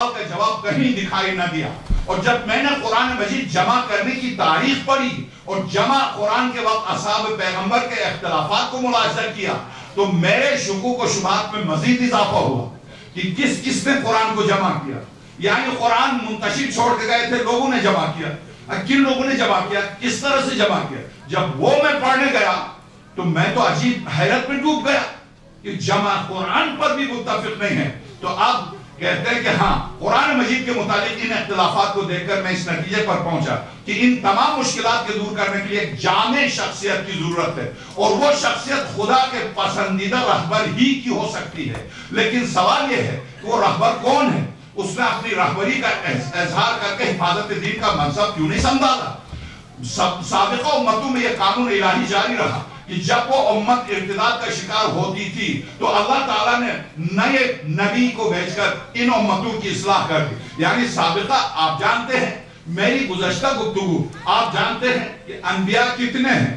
کا جواب کہیں دکھائی نہ دیا. اور جب میں نے قرآن مجید جمع کرنے کی تاریخ پڑھی اور جمع قرآن کے وقت اصحاب پیغمبر کے اختلافات کو ملاحظہ کیا تو میرے شکوک و شبہات میں مزید اضافہ ہوا کہ کس نے قرآن کو جمع کیا. یعنی قرآن منتشر چھوڑ کے گئے تھے، لوگوں نے جمع کیا. کن لوگوں نے جمع کیا، کس طرح سے جمع کیا؟ جب وہ میں پڑھنے گیا تو میں تو عجیب حیرت میں ڈوب گیا کہ جمع قرآن پر بھی متفق نہیں ہے. تو اب کہتے ہیں کہ ہاں قرآن مجید کے متعلق ان اختلافات کو دیکھ کر میں اس نتیجے پر پہنچا کہ ان تمام مشکلات کے دور کرنے کے لیے ایک جامع شخصیت کی ضرورت ہے، اور وہ شخصیت خدا کے پسندیدہ رہبر ہی کی ہو سکتی ہے. لیکن سوال یہ ہے کہ وہ رہبر کون ہے؟ اس نے اپنی رہبری کا اظہار کر کے حفاظت دین کا منصب کیوں نہیں سنبھالا؟ سابقہ امتوں میں یہ قانون الہی جاری رہا کہ جب وہ امت ارتداد کا شکار ہوتی تھی تو اللہ تعالیٰ نے نئے نبی کو بھیج کر ان امتوں کی اصلاح کر دی. یعنی سابقہ آپ جانتے ہیں، میری گزشتہ گفتگو آپ جانتے ہیں کہ انبیاء کتنے ہیں؟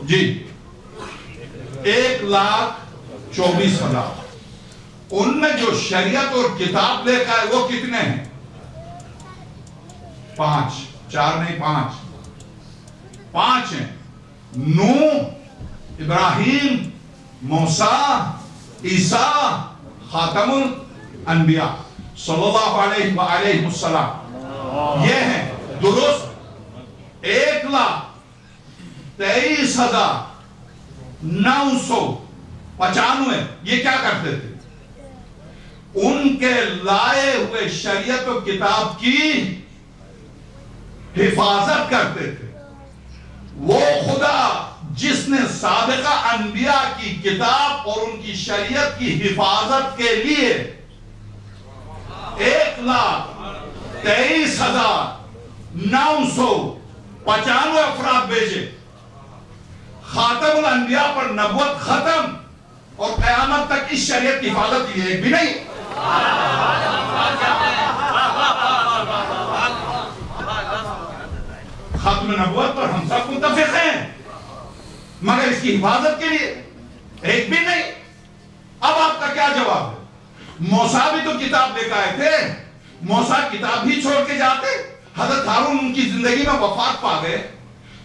جی 1,24,000. ان میں جو شریعت اور کتاب لے کر وہ کتنے ہیں؟ 5. 4 نہیں 5 ہیں. نوح، ابراہیم، موسیٰ، عیسیٰ، خاتم الانبیاء صلی اللہ علیہ وآلہ وسلم. یہ ہیں درست 1,23,995. یہ کیا کرتے تھے؟ ان کے لائے ہوئے شریعت و کتاب کی حفاظت کرتے تھے. وہ خدا جس نے سابقہ انبیاء کی کتاب اور ان کی شریعت کی حفاظت کے لیے 1,23,995 افراد بھیجے، خاتم الانبیاء پر نبوت ختم اور قیامت تک اس شریعت کی حفاظت کی ایک بھی نہیں. ختم نبوت پر ہم سب متفق ہیں، مگر اس کی حفاظت کے لیے ایک بھی نہیں. اب آپ کا کیا جواب ہے؟ موسیٰ بھی تو کتاب لے کے آئے تھے، موسیٰ کتاب ہی چھوڑ کے جاتے. حضرت ہارون ان کی زندگی میں وفات پا گئے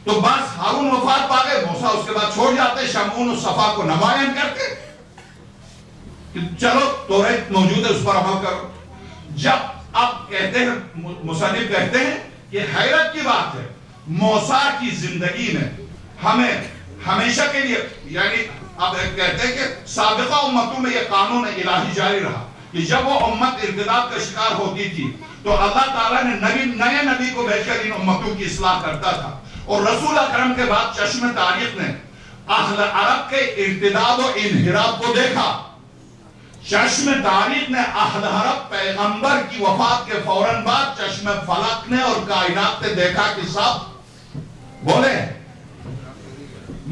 تو بس ہارون وفات پا گئے، موسیٰ اس کے بعد چھوڑ جاتے، شمعون و صفا کو نمایاں کرتے کہ چلو توریت موجود ہے اس پر عمل کرو. جب آپ کہتے ہیں، مصنف کہتے ہیں کہ حیرت کی بات ہے، موسیٰ کی زندگی میں ہمیں ہمیشہ کے لیے، یعنی اب کہتے ہیں کہ سابقہ امتوں میں یہ قانون الہی جاری رہا کہ جب وہ امت ارتداد کا شکار ہوتی تھی تو اللہ تعالیٰ نے نئے نبی کو بھیج کر ان امتوں کی اصلاح کرتا تھا. اور رسول اکرم کے بعد چشم تاریخ نے اہل عرب کے ارتداد و انحراف کو دیکھا. چشم تاریخ نے اہل عرب پیغمبر کی وفات کے فوراً بعد چشم فلک نے اور کائنات نے دیکھا کہ سب بولے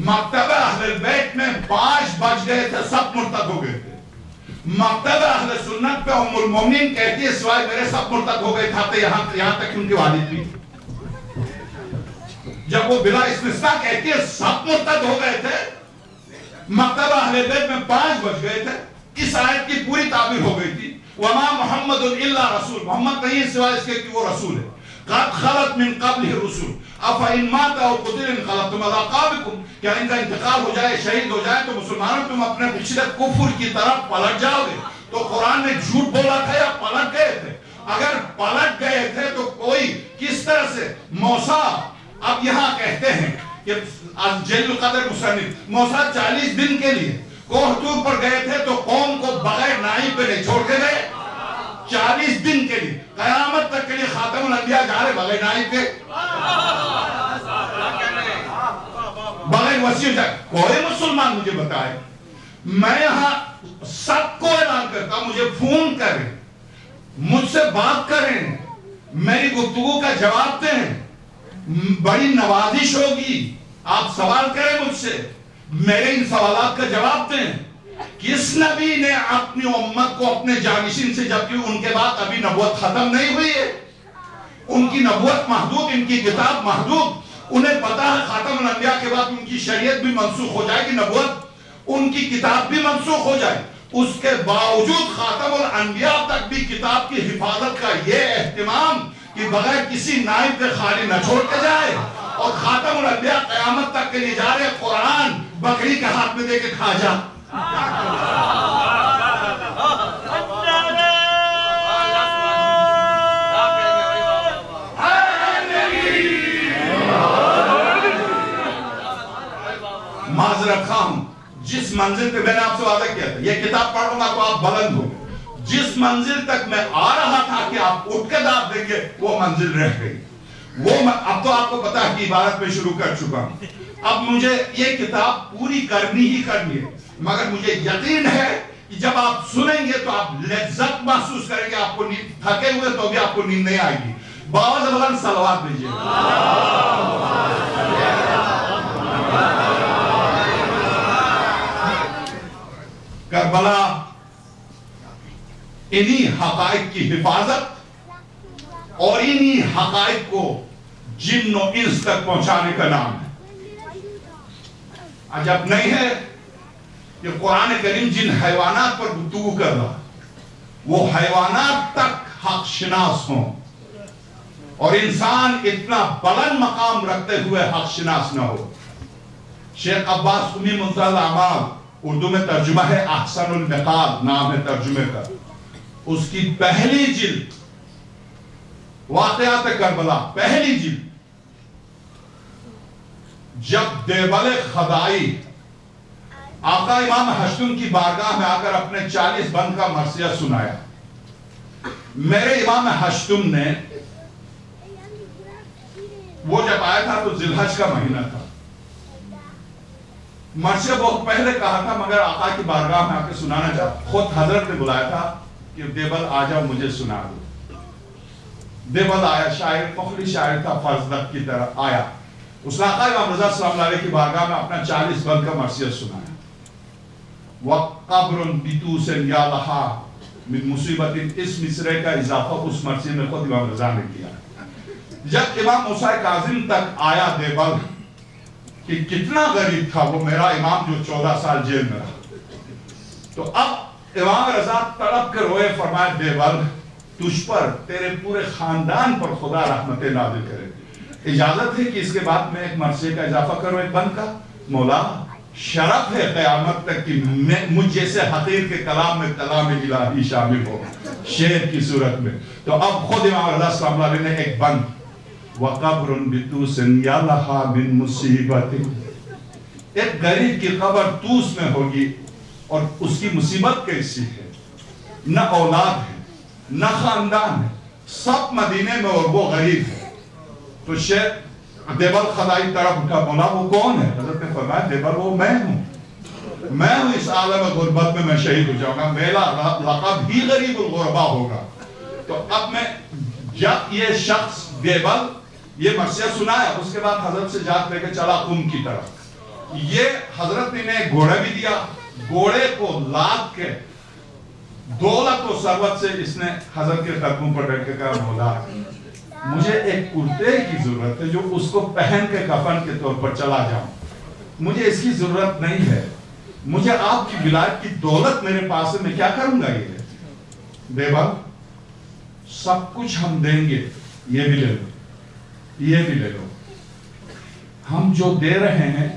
مکتبہ اہل بیت میں 5 بج گئے تھے، سب مرتد ہو گئے تھے. مکتبہ اہل سنت پہ ام المومنین کہتی ہے سوائے میرے سب مرتد ہو گئے تھے، یہاں تک ان کی والد بھی. جب وہ بلا استثناء کہتی ہے سب مرتد ہو گئے تھے، مکتبہ اہل بیت میں 5 بج گئے تھے، اس آیت کی پوری تعبیر ہو گئی تھی. وَمَا مُحَمَّدٌ إِلَّا رَسُولٌ، محمد نہیں ہے سوائے اس کے کہ وہ رسول ہے. قَدْ خَلَتْ مِنْ قَبْلِهِ الرُّسُلُ أَفَإِنْ مَاتَ أَوْ قُتِلَ انقلبتم عَلَىٰ أَعْقَابِكُمْ. کیا ان کا انتقال ہو جائے، شہید ہو جائے تو مسلمانوں تم اپنے پچھلے کفر کی طرف پلٹ جاؤ گے؟ تو قرآن نے جھوٹ بولا تھا یا پلٹ گئے تھے؟ اگر پلٹ گئے تھے تو کوئی کس طرح سے موسیٰ اب یہاں کہتے ہیں کہ جلیل القدر مصنف موسیٰ 40 دن کے لیے کوہ طور پر گئے تھے تو قوم کو بغیر نائب پہ نہیں چھوڑ کے گئے. 40 دن کے لیے، قیامت تک کے لیے خاتم الانبیاء جا رہے بغیر نائب کے، بغیر وسیع جائے. کوئی مسلمان مجھے بتائے، میں یہاں سب کو اعلان کرتا ہوں مجھے فون کریں، مجھ سے بات کریں، میری گفتگو کا جواب دیں، بڑی نوازش ہوگی. آپ سوال کریں مجھ سے، میرے ان سوالات کا جواب دیں. کس نبی نے اپنی امت کو اپنے جانشین سے، جبکہ ان کے بعد ابھی نبوت ختم نہیں ہوئی ہے، ان کی نبوت محدود، ان کی کتاب محدود، انہیں پتا ہے خاتم الانبیاء کے بعد ان کی شریعت بھی منسوخ ہو جائے گی، نبوت ان کی کتاب بھی منسوخ ہو جائے. اس کے باوجود خاتم الانبیاء تک بھی کتاب کی حفاظت کا یہ اہتمام کہ بغیر کسی نائب کے خالی نہ چھوڑ کے جائے، اور خاتم الانبیاء قیامت تک کے لیے جا رہے قرآن بکری کے ہاتھ میں دے کے کھا جا۔ معذرت خواہ ہوں، جس منزل پہ میں نے آپ سے وعدہ کیا تھا یہ کتاب پڑھوں گا تو آپ بلند ہو، جس منزل تک میں آ رہا تھا کہ آپ اٹھ کے داد دیں گے وہ منزل رہ گئی۔ اب تو آپ کو پتا ہے کہ عبارت میں شروع کر چکا ہوں، اب مجھے یہ کتاب پوری کرنی ہی کرنی ہے، مگر مجھے یقین ہے کہ جب آپ سنیں گے تو آپ لذت محسوس کریں گے، آپ کو تھکے ہوئے تو بھی آپ کو نیند نہیں آئے گی۔ باوز بلند صلوات بھیجئے۔ کربلا انہی حقائق کی حفاظت اور انہی حقائق کو جن و انس تک پہنچانے کا نام ہے۔ عجب نہیں ہے کہ قرآن کریم جن حیوانات پر گفتگو کر رہا وہ حیوانات تک حق شناس ہوں اور انسان اتنا بلند مقام رکھتے ہوئے حق شناس نہ ہو۔ شیخ عباس قمی منتہی الاعمال اردو میں ترجمہ ہے احسن المقال نام ہے ترجمے کا، اس کی پہلی جلد واقعات کربلا پہلی جلد، جب دیبل خدائی آقا امام ہشتم کی بارگاہ میں آ کر اپنے 40 بند کا مرثیہ سنایا، میرے امام ہشتم نے وہ جب آیا تھا تو ذی الحج کا مہینہ تھا، مرثیہ بہت پہلے کہا تھا مگر آقا کی بارگاہ میں آ کے سنانا چاہتا، خود حضرت نے بلایا تھا کہ دیبل آ جاؤ مجھے سنا دو۔ دیبل آیا، شاعر مخلص شاعر تھا، فرزدق کی طرح آیا، اس نے آقا امام رضا صلی اللہ علیہ کی بارگاہ میں اپنا 40 بند کا مرثیہ سنایا۔ وَقَبْرٌ بِتُوسٍ يَا لَهَا مِن مُصِیبَتٍ، اس مصرے کا اضافہ اس مرثیے میں خود امام رضا نے کیا۔ جب امام موسیٰ کاظم تک آیا دیبل کہ کتنا غریب تھا وہ میرا امام جو 14 سال جیل میں رہا، تو اب امام رضا تڑپ کر روئے، فرمایا دیبل تجھ پر تیرے پورے خاندان پر خدا رحمت نازل کرے، اجازت ہے کہ اس کے بعد میں ایک مرثیے کا اضافہ کروں ایک بند کا؟ مولا شرف ہے قیامت تک کہ مجھ جیسے حقیر کے کلام میں کلام الہی شامل ہو شعر کی صورت میں۔ تو اب خود امام رضا صلی اللہ علیہ نے ایک بند وَقَبْرٌ بِتُوسٍ يَا لَهَا مِن مُصِیبَتٍ، ایک غریب کی قبر توس میں ہوگی اور اس کی مصیبت کیسی ہے، نہ اولاد ہے نہ خاندان ہے، سب مدینے میں اور وہ غریب ہے۔ تو شیخ دیبل خدائی طرف اٹھا، مولا وہ کون ہے؟ حضرت نے فرمایا دیبل وہ میں ہوں اس عالم غربت میں شہید ہو جاؤں گا، میرا لقب ہی غریب الغربا ہوگا۔ تو اب میں جب یہ شخص دیبل یہ مرثیہ سنایا، اس کے بعد حضرت سے جات لے کے چلا قم کی طرف، یہ حضرت نے انہیں گھوڑا بھی دیا، گھوڑے کو لاد کے دولت و ثروت سے اس نے حضرت کے قدموں پر بیٹھ کے کہا مولا مجھے ایک کرتے کی ضرورت ہے جو اس کو پہن کے کفن کے طور پر چلا جاؤں، مجھے اس کی ضرورت نہیں ہے، مجھے آپ کی ولایت کی دولت میرے پاس ہے، میں کیا کروں گا؟ یہ دیبل سب کچھ ہم دیں گے، یہ بھی لے لو یہ بھی لے لو، ہم جو دے رہے ہیں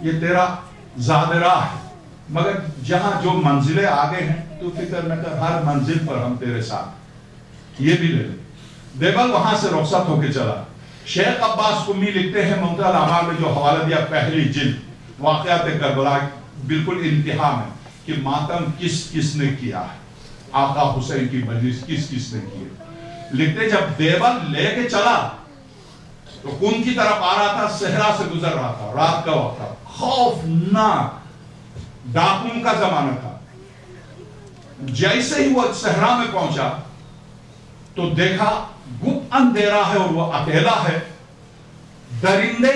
یہ تیرا زادرہ ہے، مگر جہاں جو منزلیں آگے ہیں تو فکر نہ کر، ہر منزل پر ہم تیرے ساتھ، یہ بھی لے لو۔ دیبل وہاں سے رخصت ہو کے چلا۔ شیخ عباس قمی لکھتے ہیں منتہی الاعمال میں جو حوالہ دیا پہلی جلد واقعات کربلا بالکل انتہا میں کہ ماتم کس کس نے کیا ہے، آقا حسین کی مجلس کس کس نے کی ہے، لکھتے جب دیبل لے کے چلا تو قم کی طرف آ رہا تھا، صحرا سے گزر رہا تھا، رات کا وقت تھا، خوفناک ڈاکوں کا زمانہ تھا، جیسے ہی وہ صحرا میں پہنچا تو دیکھا گپ اندھیرا ہے اور وہ اکیلا ہے، درندے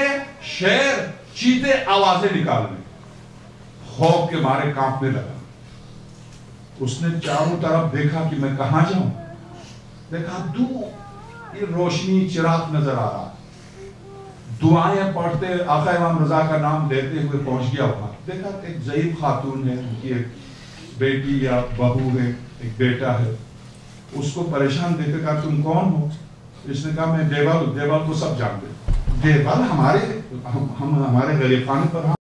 شیر چیتے آوازیں نکالنے، خوف کے مارے کانپنے لگا۔ اس نے چاروں طرف دیکھا کہ میں کہاں جاؤں، دیکھا دور یہ روشنی چراغ نظر آ رہا، دعائیں پڑھتے آقا امام رضا کا نام لیتے ہوئے پہنچ گیا وہاں، دیکھا ایک ضعیف خاتون ہے، ان کی ایک بیٹی یا بہو ہے، ایک بیٹا ہے، اس کو پریشان دیکھ کر کہا تم کون ہو؟ اس نے کہا میں دیوال کو سب جانتے، دیوال ہمارے غریب خانے پر